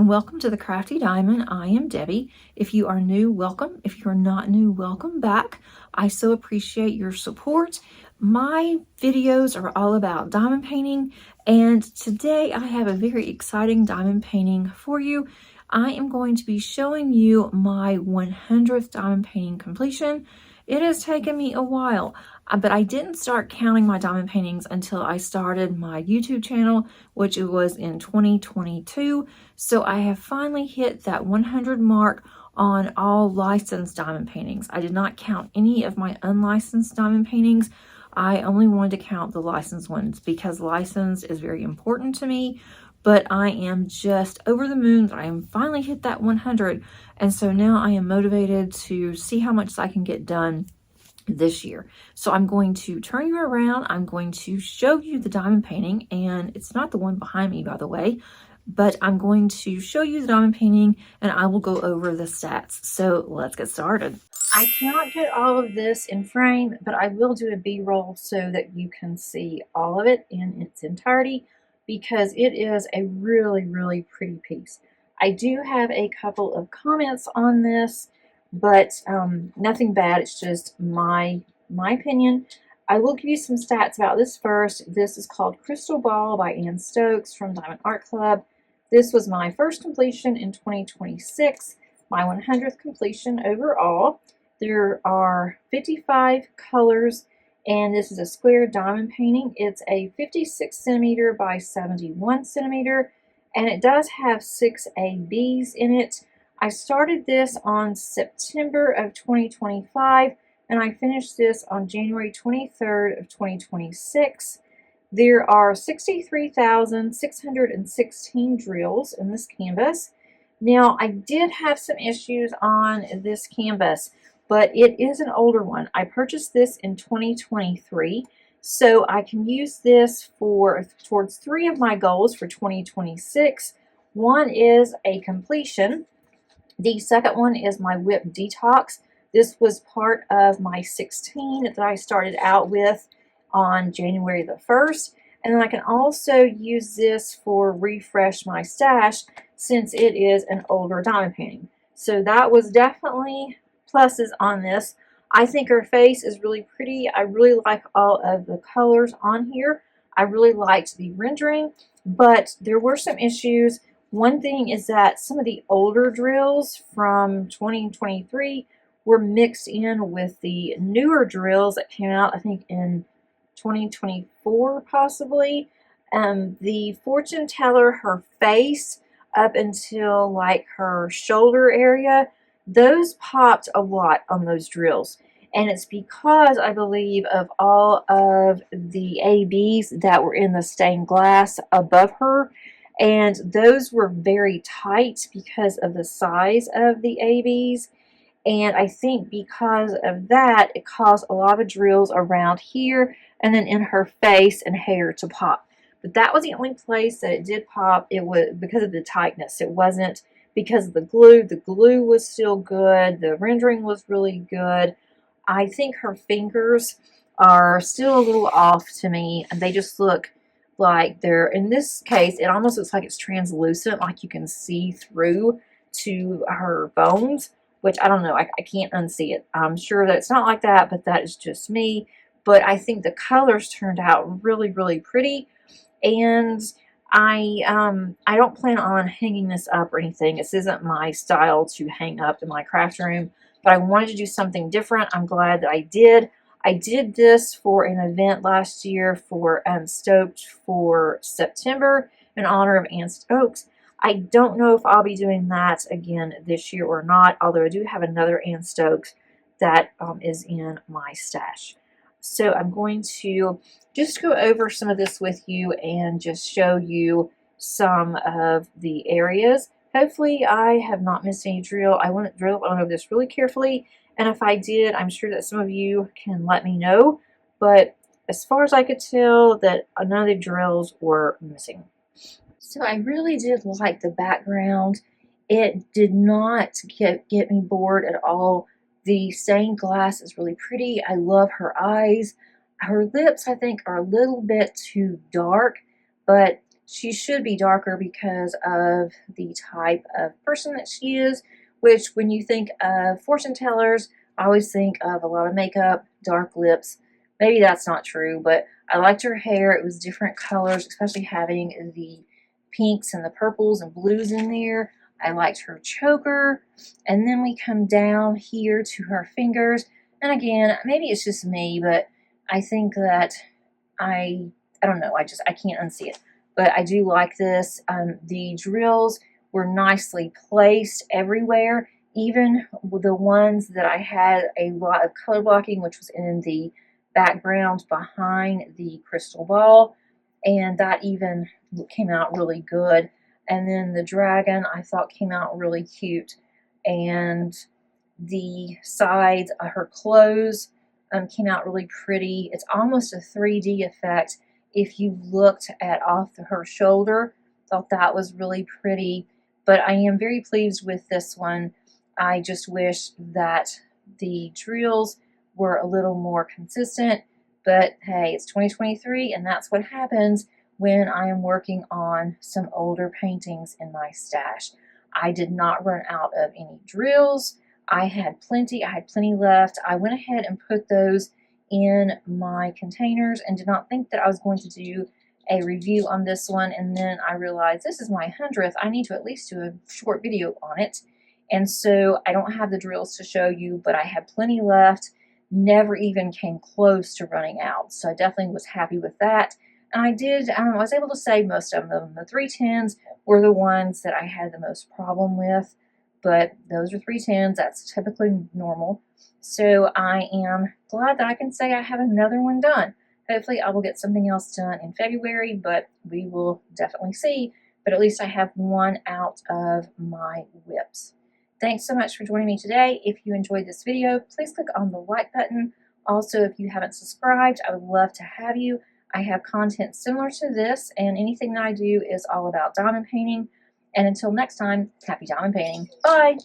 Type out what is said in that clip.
and welcome to the Crafty Diamond. I am Debbie. If you are new, welcome. If you're not new, welcome back. I so appreciate your support. My videos are all about diamond painting, and today I have a very exciting diamond painting for you. I am going to be showing you my 100th diamond painting completion. It has taken me a while, but I didn't start counting my diamond paintings until I started my YouTube channel, which it was in 2022. So I have finally hit that 100 mark on all licensed diamond paintings. I did not count any of my unlicensed diamond paintings. I only wanted to count the licensed ones because license is very important to me. But I am just over the moon that I am finally hit that 100. And so now I am motivated to see how much I can get done this year. So I'm going to turn you around. I'm going to show you the diamond painting, and it's not the one behind me, by the way, but I'm going to show you the diamond painting and I will go over the stats. So let's get started. I cannot get all of this in frame, but I will do a B-roll so that you can see all of it in its entirety, because it is a really, really pretty piece. I do have a couple of comments on this, but nothing bad. It's just my opinion. I will give you some stats about this first. This is called Crystal Ball by Ann Stokes from Diamond Art Club. This was my first completion in 2026, my 100th completion overall. There are 55 colors, and this is a square diamond painting. It's a 56 centimeter by 71 centimeter, and it does have 6 ABs in it. I started this on September of 2025, and I finished this on January 23rd of 2026. There are 63,616 drills in this canvas. Now, I did have some issues on this canvas, but it is an older one. I purchased this in 2023, so I can use this towards 3 of my goals for 2026. One is a completion. The second one is my whip detox. This was part of my 16 that I started out with on January the 1st. And then I can also use this for refresh my stash, since it is an older diamond painting. So that was definitely pluses on this. I think her face is really pretty. I really like all of the colors on here. I really liked the rendering, but there were some issues. One thing is that some of the older drills from 2023 were mixed in with the newer drills that came out, I think, in 2024 possibly. The fortune teller, her face up until like her shoulder area, those popped a lot on those drills. And it's because, I believe, of all of the ABs that were in the stained glass above her. And those were very tight because of the size of the ABs. And I think because of that, it caused a lot of drills around here and then in her face and hair to pop. But that was the only place that it did pop. It was because of the tightness. It wasn't because of the glue. The glue was still good. The rendering was really good. I think her fingers are still a little off to me. They just look like they're, in this case, it almost looks like it's translucent, like you can see through to her bones, which I don't know. I can't unsee it. I'm sure that it's not like that, but that is just me. But I think the colors turned out really, really pretty. And I don't plan on hanging this up or anything. This isn't my style to hang up in my craft room, but I wanted to do something different. I'm glad that I did. I did this for an event last year for Stoked for September in honor of Ann Stokes. I don't know if I'll be doing that again this year or not, although I do have another Ann Stokes that is in my stash. So I'm going to just go over some of this with you and just show you some of the areas. Hopefully I have not missed any drill. I went over this really carefully, and if I did, I'm sure that some of you can let me know. But as far as I could tell, that none of the drills were missing. So I really did like the background. It did not get me bored at all. The stained glass is really pretty. I love her eyes. Her lips, I think, are a little bit too dark, but she should be darker because of the type of person that she is, which when you think of fortune tellers, I always think of a lot of makeup, dark lips. Maybe that's not true, but I liked her hair. It was different colors, especially having the pinks and the purples and blues in there. I liked her choker. And then we come down here to her fingers. And again, maybe it's just me, but I think that I don't know, I can't unsee it. But I do like this. The drills were nicely placed everywhere, even the ones that I had a lot of color blocking, which was in the background behind the crystal ball, and that even came out really good. And then the dragon I thought came out really cute, and the sides of her clothes came out really pretty. It's almost a 3D effect if you looked at off her shoulder. Thought that was really pretty, but I am very pleased with this one. I just wish that the drills were a little more consistent, but hey, it's 2023 and that's what happens when I am working on some older paintings in my stash. I did not run out of any drills. I had plenty left. I went ahead and put those in my containers and did not think that I was going to do a review on this one, and then I realized this is my 100th. I need to at least do a short video on it, and so I don't have the drills to show you, but I had plenty left. Never even came close to running out, so I definitely was happy with that. And I was able to save most of them. The 310s were the ones that I had the most problem with, but those are 310s. That's typically normal. So I am glad that I can say I have another one done. Hopefully I will get something else done in February, but we will definitely see. But at least I have one out of my whips. Thanks so much for joining me today. If you enjoyed this video, please click on the like button. Also, if you haven't subscribed, I would love to have you. I have content similar to this, and anything that I do is all about diamond painting. And until next time, happy diamond painting. Bye!